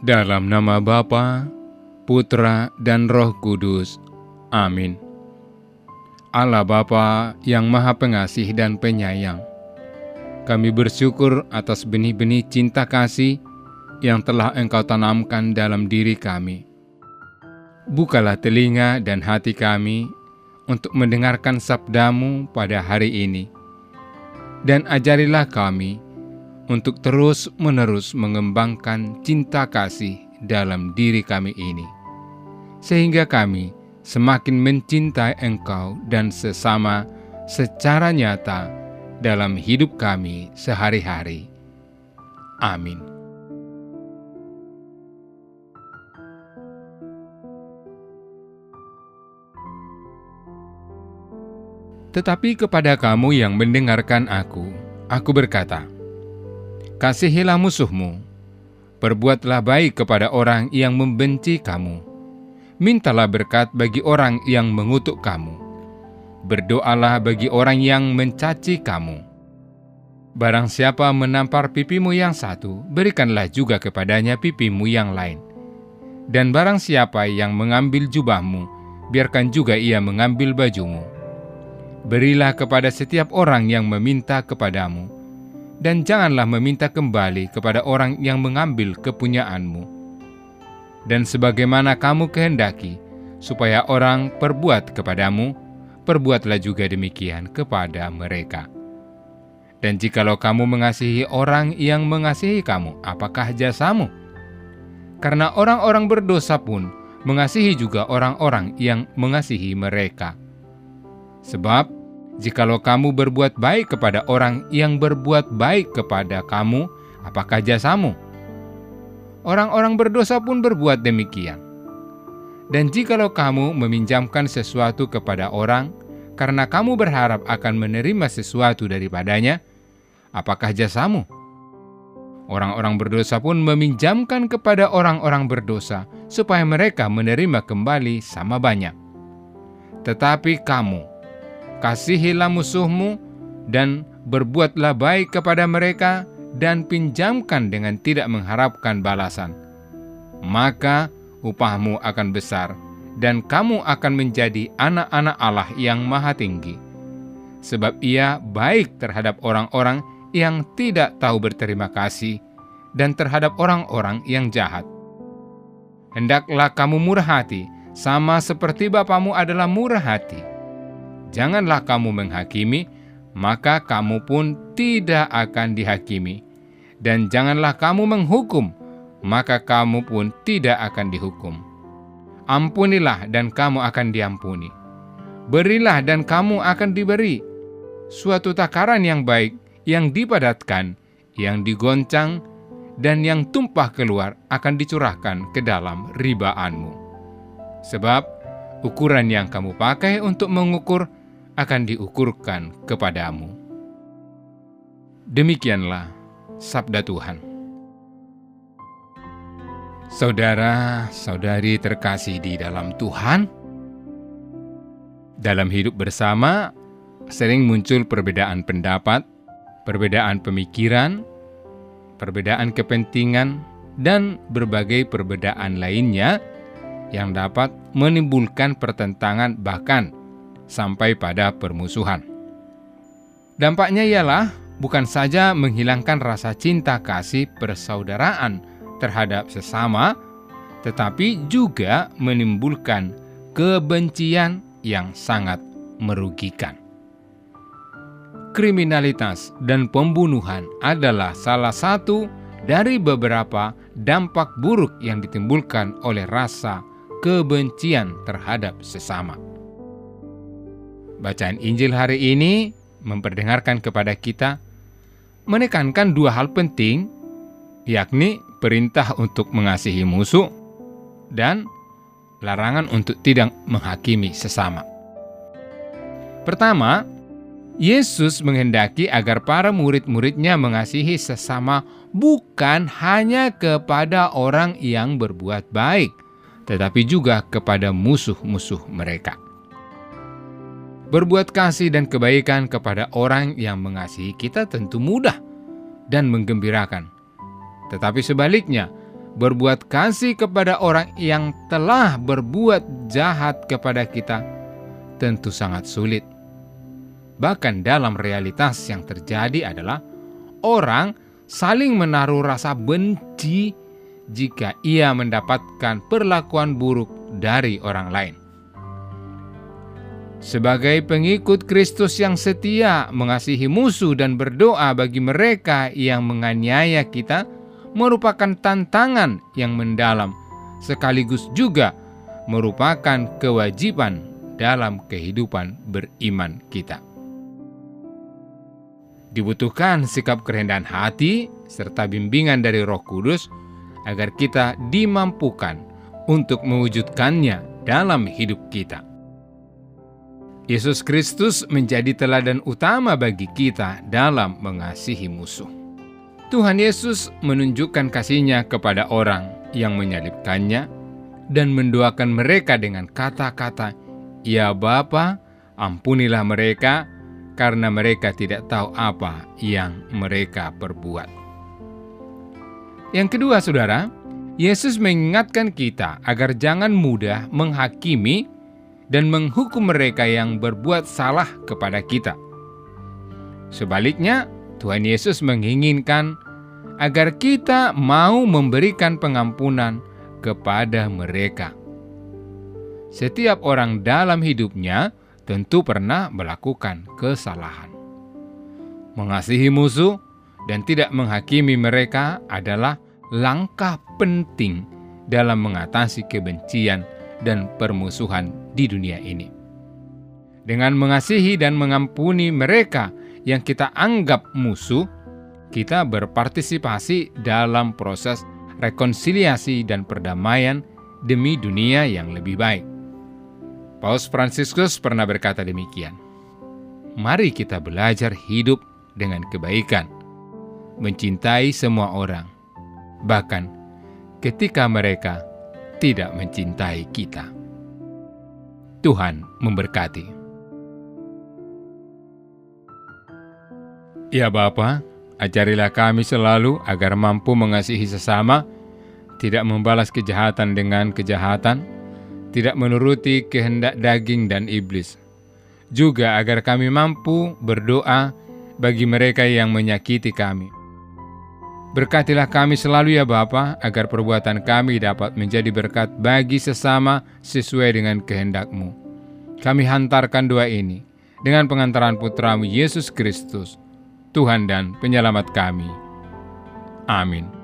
Dalam nama Bapa, Putra, dan Roh Kudus. Amin. Allah Bapa yang Maha Pengasih dan Penyayang, kami bersyukur atas benih-benih cinta kasih yang telah Engkau tanamkan dalam diri kami. Bukalah telinga dan hati kami untuk mendengarkan sabda-Mu pada hari ini, dan ajarilah kami untuk terus-menerus mengembangkan cinta kasih dalam diri kami ini, sehingga kami semakin mencintai Engkau dan sesama secara nyata dalam hidup kami sehari-hari. Amin. Tetapi kepada kamu yang mendengarkan aku berkata, kasihilah musuhmu, perbuatlah baik kepada orang yang membenci kamu, mintalah berkat bagi orang yang mengutuk kamu, berdoalah bagi orang yang mencaci kamu. Barang siapa menampar pipimu yang satu, berikanlah juga kepadanya pipimu yang lain. Dan barang siapa yang mengambil jubahmu, biarkan juga ia mengambil bajumu. Berilah kepada setiap orang yang meminta kepadamu, dan janganlah meminta kembali kepada orang yang mengambil kepunyaanmu. Dan sebagaimana kamu kehendaki supaya orang perbuat kepadamu, perbuatlah juga demikian kepada mereka. Dan jikalau kamu mengasihi orang yang mengasihi kamu, apakah jasamu? Karena orang-orang berdosa pun mengasihi juga orang-orang yang mengasihi mereka. Sebab jikalau kamu berbuat baik kepada orang yang berbuat baik kepada kamu, apakah jasamu? Orang-orang berdosa pun berbuat demikian. Dan jikalau kamu meminjamkan sesuatu kepada orang, karena kamu berharap akan menerima sesuatu daripadanya, apakah jasamu? Orang-orang berdosa pun meminjamkan kepada orang-orang berdosa, supaya mereka menerima kembali sama banyak. Tetapi kamu, kasihilah musuhmu, dan berbuatlah baik kepada mereka, dan pinjamkan dengan tidak mengharapkan balasan. Maka upahmu akan besar, dan kamu akan menjadi anak-anak Allah yang Maha Tinggi. Sebab Ia baik terhadap orang-orang yang tidak tahu berterima kasih, dan terhadap orang-orang yang jahat. Hendaklah kamu murah hati, sama seperti Bapamu adalah murah hati. Janganlah kamu menghakimi, maka kamu pun tidak akan dihakimi. Dan janganlah kamu menghukum, maka kamu pun tidak akan dihukum. Ampunilah dan kamu akan diampuni. Berilah dan kamu akan diberi. Suatu takaran yang baik, yang dipadatkan, yang digoncang, dan yang tumpah keluar akan dicurahkan ke dalam ribaanmu. Sebab ukuran yang kamu pakai untuk mengukur akan diukurkan kepadamu. Demikianlah sabda Tuhan. Saudara-saudari terkasih di dalam Tuhan, dalam hidup bersama sering muncul perbedaan pendapat, perbedaan pemikiran, perbedaan kepentingan, dan berbagai perbedaan lainnya yang dapat menimbulkan pertentangan bahkan sampai pada permusuhan. Dampaknya ialah bukan saja menghilangkan rasa cinta kasih persaudaraan terhadap sesama, tetapi juga menimbulkan kebencian yang sangat merugikan. Kriminalitas dan pembunuhan adalah salah satu dari beberapa dampak buruk yang ditimbulkan oleh rasa kebencian terhadap sesama. Bacaan Injil hari ini memperdengarkan kepada kita menekankan dua hal penting, yakni perintah untuk mengasihi musuh dan larangan untuk tidak menghakimi sesama. Pertama, Yesus menghendaki agar para murid-muridnya mengasihi sesama bukan hanya kepada orang yang berbuat baik, tetapi juga kepada musuh-musuh mereka. Berbuat kasih dan kebaikan kepada orang yang mengasihi kita tentu mudah dan menggembirakan. Tetapi sebaliknya, berbuat kasih kepada orang yang telah berbuat jahat kepada kita tentu sangat sulit. Bahkan dalam realitas yang terjadi adalah orang saling menaruh rasa benci jika ia mendapatkan perlakuan buruk dari orang lain. Sebagai pengikut Kristus yang setia, mengasihi musuh dan berdoa bagi mereka yang menganiaya kita merupakan tantangan yang mendalam, sekaligus juga merupakan kewajiban dalam kehidupan beriman kita. Dibutuhkan sikap kerendahan hati serta bimbingan dari Roh Kudus agar kita dimampukan untuk mewujudkannya dalam hidup kita. Yesus Kristus menjadi teladan utama bagi kita dalam mengasihi musuh. Tuhan Yesus menunjukkan kasih-Nya kepada orang yang menyalibkannya dan mendoakan mereka dengan kata-kata, "Ya Bapa, ampunilah mereka, karena mereka tidak tahu apa yang mereka perbuat." Yang kedua, saudara, Yesus mengingatkan kita agar jangan mudah menghakimi dan menghukum mereka yang berbuat salah kepada kita. Sebaliknya, Tuhan Yesus menginginkan agar kita mau memberikan pengampunan kepada mereka. Setiap orang dalam hidupnya tentu pernah melakukan kesalahan. Mengasihi musuh dan tidak menghakimi mereka adalah langkah penting dalam mengatasi kebencian dan permusuhan di dunia ini. Dengan mengasihi dan mengampuni mereka yang kita anggap musuh, kita berpartisipasi dalam proses rekonsiliasi dan perdamaian demi dunia yang lebih baik. Paus Fransiskus pernah berkata demikian, "Mari kita belajar hidup dengan kebaikan, mencintai semua orang, bahkan ketika mereka tidak mencintai kita." Tuhan memberkati. Ya Bapa, ajarilah kami selalu agar mampu mengasihi sesama, tidak membalas kejahatan dengan kejahatan, tidak menuruti kehendak daging dan iblis. Juga agar kami mampu berdoa bagi mereka yang menyakiti kami. Berkatilah kami selalu ya Bapa, agar perbuatan kami dapat menjadi berkat bagi sesama sesuai dengan kehendak-Mu. Kami hantarkan doa ini dengan pengantaran Putra-Mu Yesus Kristus, Tuhan dan Penyelamat kami. Amin.